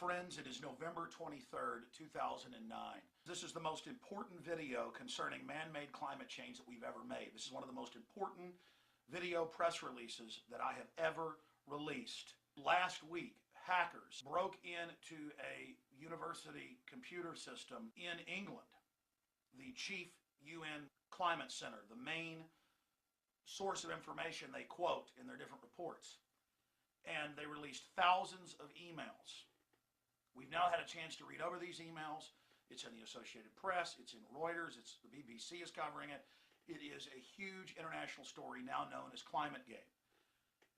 friends, it is November 23rd, 2009. This is the most important video concerning man-made climate change that we've ever made. This is one of the most important video press releases that I have ever released. Last week, hackers broke into a university computer system in England, the chief UN Climate Center, the main source of information they quote in their different reports. And they released thousands of emails. We've now had a chance to read over these emails. It's in the Associated Press, it's in Reuters, the BBC is covering it. It is a huge international story now known as ClimateGate.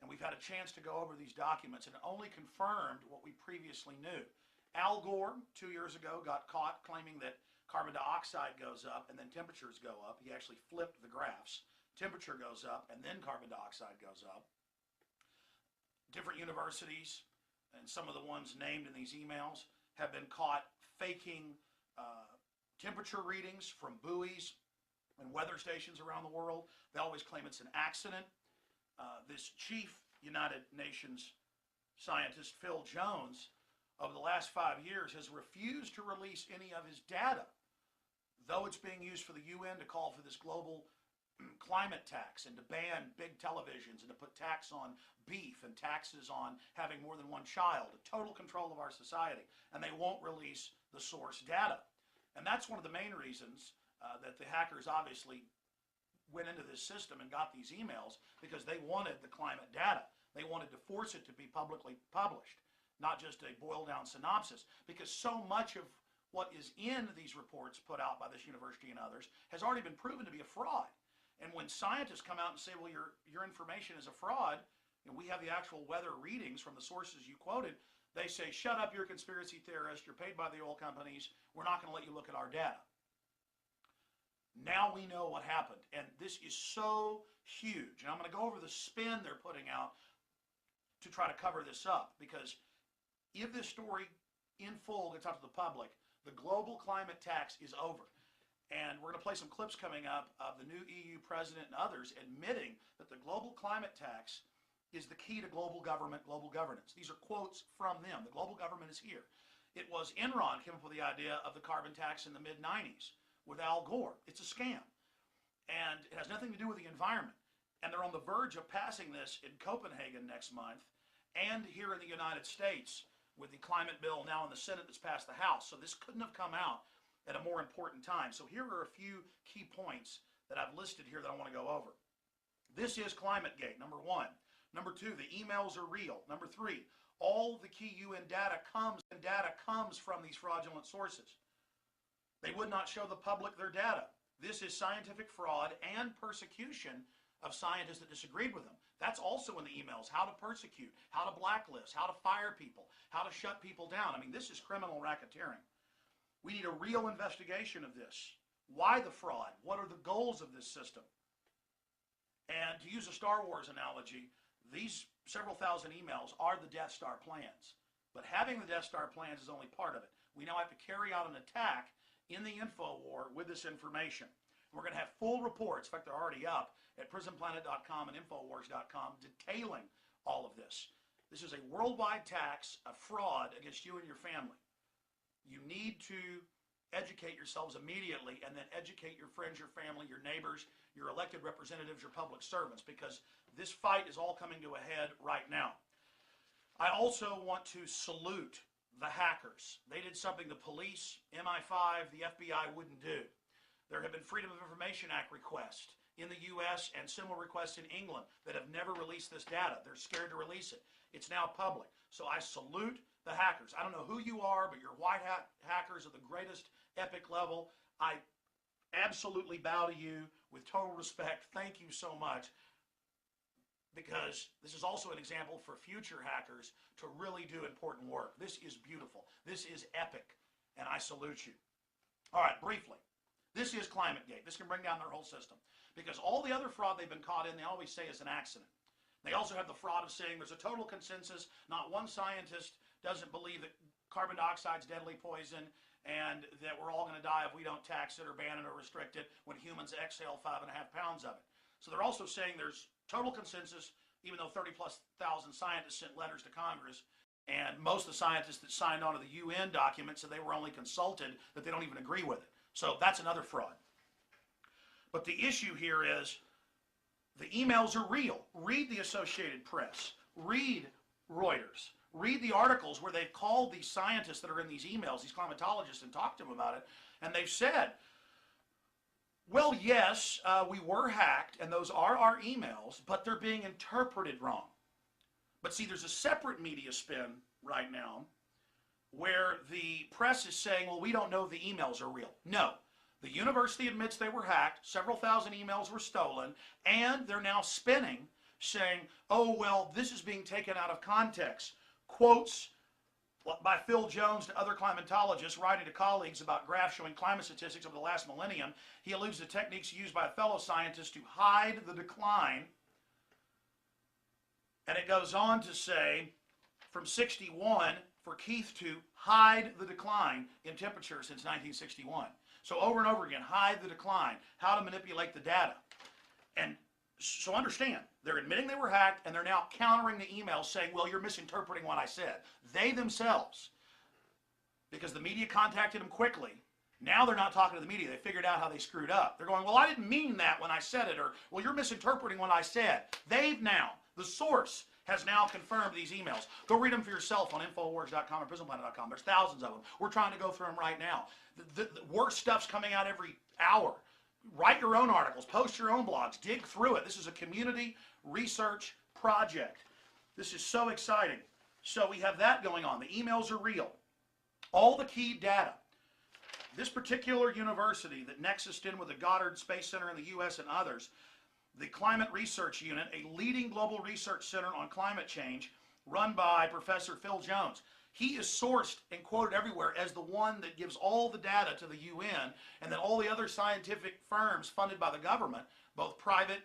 And we've had a chance to go over these documents, and it only confirmed what we previously knew. Al Gore, 2 years ago, got caught claiming that carbon dioxide goes up and then temperatures go up. He actually flipped the graphs. Temperature goes up and then carbon dioxide goes up. Different universities, and some of the ones named in these emails, have been caught faking temperature readings from buoys and weather stations around the world. They always claim it's an accident. This chief United Nations scientist, Phil Jones, over the last 5 years has refused to release any of his data, though it's being used for the UN to call for this global climate tax and to ban big televisions and to put tax on beef and taxes on having more than one child, a total control of our society, and they won't release the source data. And that's one of the main reasons that the hackers obviously went into this system and got these emails, because they wanted the climate data. They wanted to force it to be publicly published, not just a boiled down synopsis, because so much of what is in these reports put out by this university and others has already been proven to be a fraud. And when scientists come out and say, well, your information is a fraud, and we have the actual weather readings from the sources you quoted, they say, shut up, you're a conspiracy theorist, you're paid by the oil companies, we're not going to let you look at our data. Now we know what happened, and this is so huge. And I'm going to go over the spin they're putting out to try to cover this up, because if this story in full gets out to the public, the global climate tax is over. And we're going to play some clips coming up of the new EU president and others admitting that the global climate tax is the key to global government, global governance. These are quotes from them. The global government is here. It was Enron came up with the idea of the carbon tax in the mid-90s with Al Gore. It's a scam. And it has nothing to do with the environment. And they're on the verge of passing this in Copenhagen next month and here in the United States with the climate bill now in the Senate that's passed the House. So this couldn't have come out at a more important time. So here are a few key points that I've listed here that I want to go over. This is ClimateGate, number one. Number two, the emails are real. Number three, all the key UN data comes from these fraudulent sources. They would not show the public their data. This is scientific fraud and persecution of scientists that disagreed with them. That's also in the emails, how to persecute, how to blacklist, how to fire people, how to shut people down. I mean, this is criminal racketeering. We need a real investigation of this. Why the fraud? What are the goals of this system? And to use a Star Wars analogy, these several thousand emails are the Death Star plans. But having the Death Star plans is only part of it. We now have to carry out an attack in the info war with this information. We're going to have full reports, in fact, they're already up at prisonplanet.com and infowars.com detailing all of this. This is a worldwide tax, a fraud against you and your family. You need to educate yourselves immediately, and then educate your friends, your family, your neighbors, your elected representatives, your public servants, because this fight is all coming to a head right now. I also want to salute the hackers. They did something the police, MI5, the FBI wouldn't do. There have been Freedom of Information Act requests in the U.S. and similar requests in England that have never released this data. They're scared to release it. It's now public. So I salute the hackers. I don't know who you are, but you're white hat hackers of the greatest epic level. I absolutely bow to you with total respect. Thank you so much, because this is also an example for future hackers to really do important work. This is beautiful. This is epic, and I salute you. All right, briefly, this is ClimateGate. This can bring down their whole system, because all the other fraud they've been caught in, they always say is an accident. They also have the fraud of saying there's a total consensus. Not one scientist doesn't believe that carbon dioxide is deadly poison and that we're all going to die if we don't tax it or ban it or restrict it when humans exhale 5.5 pounds of it. So they're also saying there's total consensus, even though 30+ thousand scientists sent letters to Congress And most of the scientists that signed on to the UN document said they were only consulted, that they don't even agree with it. So that's another fraud. But the issue here is the emails are real. Read the Associated Press. Read Reuters. Read the articles where they've called these scientists that are in these emails, these climatologists, and talked to them about it. And they've said, well, yes, we were hacked, and those are our emails, but they're being interpreted wrong. But see, there's a separate media spin right now where the press is saying, well, we don't know if the emails are real. No. The university admits they were hacked, several thousand emails were stolen, and they're now spinning, saying, oh, well, this is being taken out of context. Quotes by Phil Jones to other climatologists writing to colleagues about graphs showing climate statistics over the last millennium. He alludes to techniques used by fellow scientists to hide the decline. And it goes on to say, from 61, for Keith to hide the decline in temperature since 1961. So over and over again, hide the decline, how to manipulate the data. And so understand, they're admitting they were hacked, and they're now countering the emails saying, well, you're misinterpreting what I said. They themselves, because the media contacted them quickly, now they're not talking to the media. They figured out how they screwed up. They're going, well, I didn't mean that when I said it, or, well, you're misinterpreting what I said. They've now, the source has now confirmed these emails. Go read them for yourself on Infowars.com or PrisonPlanet.com. There's thousands of them. We're trying to go through them right now. The worst stuff's coming out every hour. Write your own articles, post your own blogs, dig through it. This is a community research project. This is so exciting. So we have that going on. The emails are real. All the key data. This particular university that nexused in with the Goddard Space Center in the U.S. and others, the Climate Research Unit, a leading global research center on climate change, run by Professor Phil Jones. He is sourced and quoted everywhere as the one that gives all the data to the UN, and then all the other scientific firms funded by the government, both private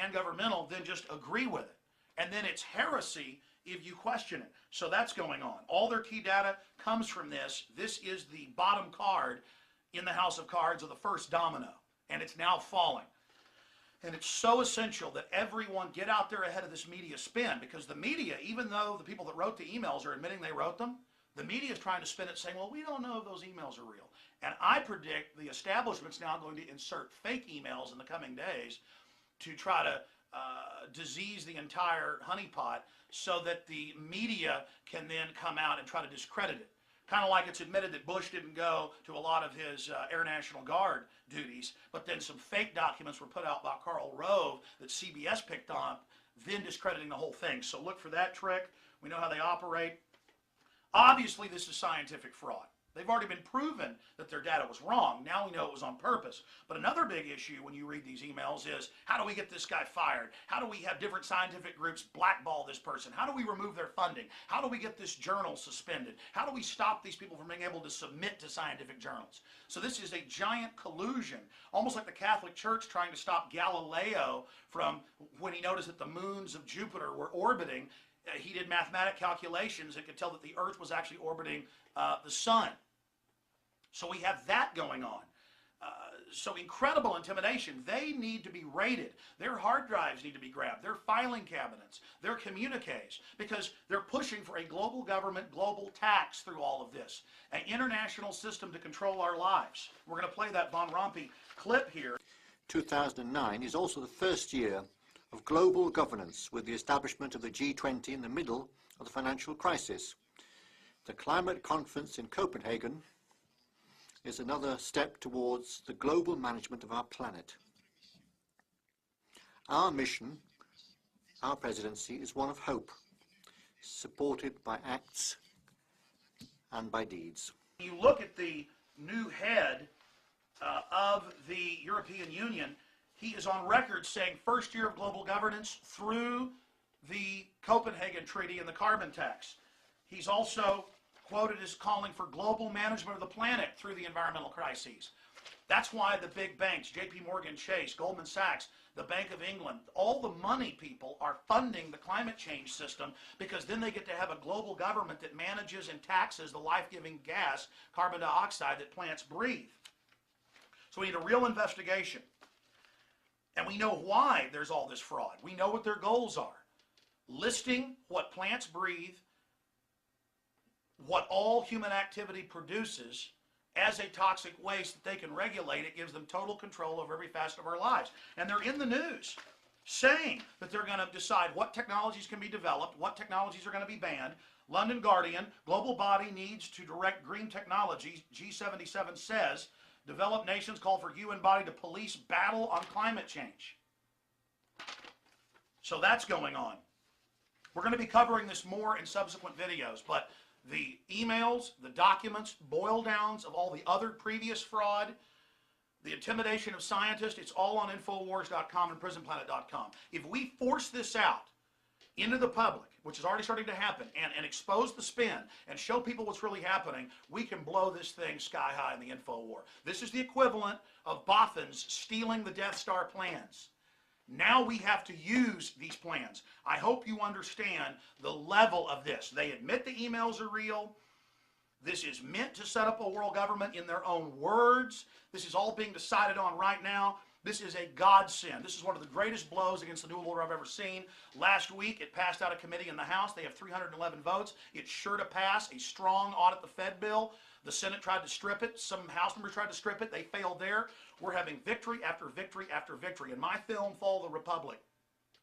and governmental, then just agree with it. And then it's heresy if you question it. So that's going on. All their key data comes from this. This is the bottom card in the house of cards of the first domino, and it's now falling. And it's so essential that everyone get out there ahead of this media spin, because the media, even though the people that wrote the emails are admitting they wrote them, the media is trying to spin it saying, well, we don't know if those emails are real. And I predict the establishment's now going to insert fake emails in the coming days to try to disease the entire honeypot so that the media can then come out and try to discredit it. Kind of like it's admitted that Bush didn't go to a lot of his Air National Guard duties, but then some fake documents were put out by Karl Rove that CBS picked on, then discrediting the whole thing. So look for that trick. We know how they operate. Obviously, this is scientific fraud. They've already been proven that their data was wrong. Now we know it was on purpose. But another big issue when you read these emails is, how do we get this guy fired? How do we have different scientific groups blackball this person? How do we remove their funding? How do we get this journal suspended? How do we stop these people from being able to submit to scientific journals? So this is a giant collusion, almost like the Catholic Church trying to stop Galileo from, when he noticed that the moons of Jupiter were orbiting, he did mathematic calculations and could tell that the Earth was actually orbiting the sun. So we have that going on. So incredible intimidation. They need to be raided. Their hard drives need to be grabbed. Their filing cabinets, their communiques, because they're pushing for a global government, global tax through all of this. An international system to control our lives. We're going to play that Von Rompuy clip here. 2009 is also the first year of global governance, with the establishment of the G20 in the middle of the financial crisis. The climate conference in Copenhagen is another step towards the global management of our planet. Our mission, our presidency, is one of hope, supported by acts and by deeds. You look at the new head of the European Union, he is on record saying first year of global governance through the Copenhagen Treaty and the carbon tax. He's also quoted as calling for global management of the planet through the environmental crises. That's why the big banks, JP Morgan Chase, Goldman Sachs, the Bank of England, all the money people are funding the climate change system, because then they get to have a global government that manages and taxes the life-giving gas, carbon dioxide, that plants breathe. So we need a real investigation. And we know why there's all this fraud. We know what their goals are. Listing what plants breathe what all human activity produces as a toxic waste that they can regulate. It gives them total control over every facet of our lives. And they're in the news saying that they're going to decide what technologies can be developed, what technologies are going to be banned. London Guardian, global body needs to direct green technologies. G77 says, developed nations call for human body to police battle on climate change. So that's going on. We're going to be covering this more in subsequent videos, but the emails, the documents, boil downs of all the other previous fraud, the intimidation of scientists, it's all on Infowars.com and PrisonPlanet.com. If we force this out into the public, which is already starting to happen, and expose the spin and show people what's really happening, we can blow this thing sky high in the info war. This is the equivalent of Bothans stealing the Death Star plans. Now we have to use these plans. I hope you understand the level of this. They admit the emails are real. This is meant to set up a world government in their own words. This is all being decided on right now. This is a godsend. This is one of the greatest blows against the New World Order I've ever seen. Last week, it passed out of committee in the House. They have 311 votes. It's sure to pass a strong audit the Fed bill. The Senate tried to strip it. Some House members tried to strip it. They failed there. We're having victory after victory after victory. And my film, Fall of the Republic,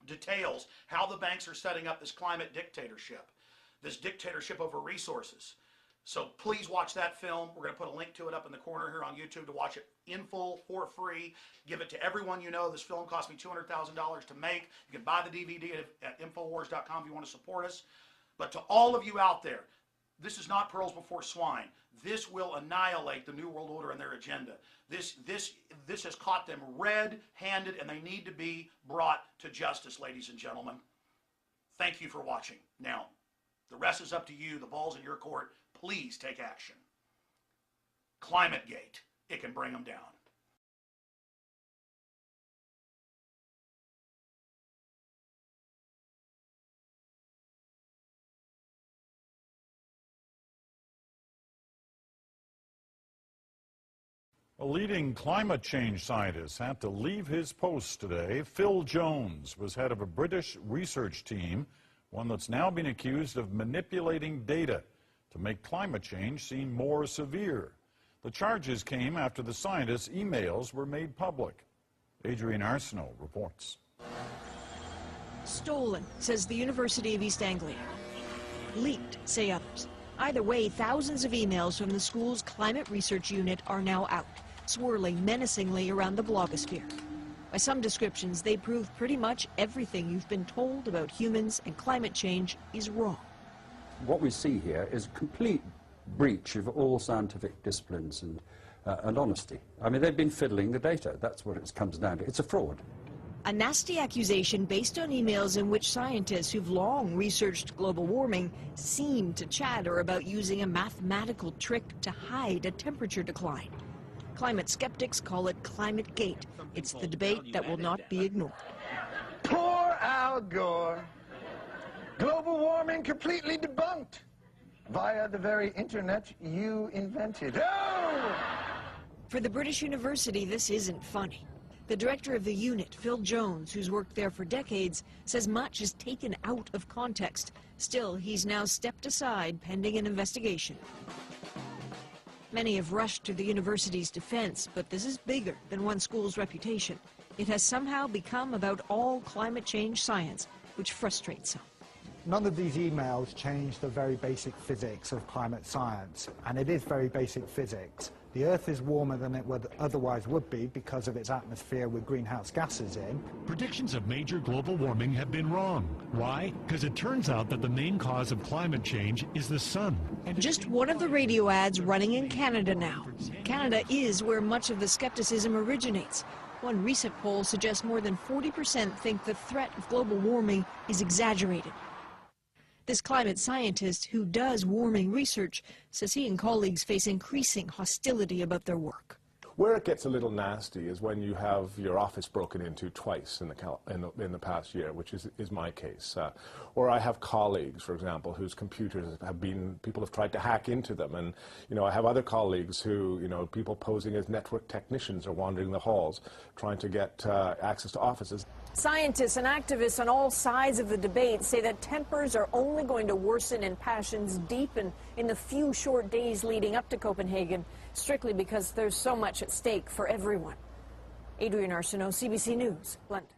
details how the banks are setting up this climate dictatorship, this dictatorship over resources. So please watch that film. We're going to put a link to it up in the corner here on YouTube to watch it in full for free. Give it to everyone you know. This film cost me $200,000 to make. You can buy the DVD at Infowars.com if you want to support us. But to all of you out there, this is not pearls before swine. This will annihilate the New World Order and their agenda. This has caught them red-handed, and they need to be brought to justice, ladies and gentlemen. Thank you for watching. Now, the rest is up to you. The ball's in your court. Please take action. ClimateGate, it can bring them down. A leading climate change scientist had to leave his post today. Phil Jones was head of a British research team, one that's now been accused of manipulating data to make climate change seem more severe. The charges came after the scientist's emails were made public. Adrienne Arsenault reports. Stolen, says the University of East Anglia. Leaked, say others. Either way, thousands of emails from the school's climate research unit are now out, swirling menacingly around the blogosphere. By some descriptions, they prove pretty much everything you've been told about humans and climate change is wrong. What we see here is a complete breach of all scientific disciplines and honesty. I mean, they've been fiddling the data. That's what it comes down to. It's a fraud. A nasty accusation based on emails in which scientists who've long researched global warming seem to chatter about using a mathematical trick to hide a temperature decline. Climate skeptics call it ClimateGate. It's the debate that will not be ignored. Poor Al Gore. Global warming completely debunked via the very internet you invented. Oh! For the British University, this isn't funny. The director of the unit, Phil Jones, who's worked there for decades, says much is taken out of context. Still, he's now stepped aside pending an investigation. Many have rushed to the university's defense, but this is bigger than one school's reputation. It has somehow become about all climate change science, which frustrates some. None of these emails change the very basic physics of climate science, and it is very basic physics. The Earth is warmer than it otherwise would be because of its atmosphere with greenhouse gases in. Predictions of major global warming have been wrong. Why? Because it turns out that the main cause of climate change is the sun. Just one of the radio ads running in Canada now. Canada is where much of the skepticism originates. One recent poll suggests more than 40% think the threat of global warming is exaggerated. This climate scientist, who does warming research, says he and colleagues face increasing hostility about their work. Where it gets a little nasty is when you have your office broken into twice in the past year, which is my case. Or I have colleagues, for example, whose computers people have tried to hack into them. And, I have other colleagues who, people posing as network technicians are wandering the halls trying to get access to offices. Scientists and activists on all sides of the debate say that tempers are only going to worsen and passions deepen in the few short days leading up to Copenhagen, strictly because there's so much at stake for everyone. Adrienne Arsenault, CBC News, London.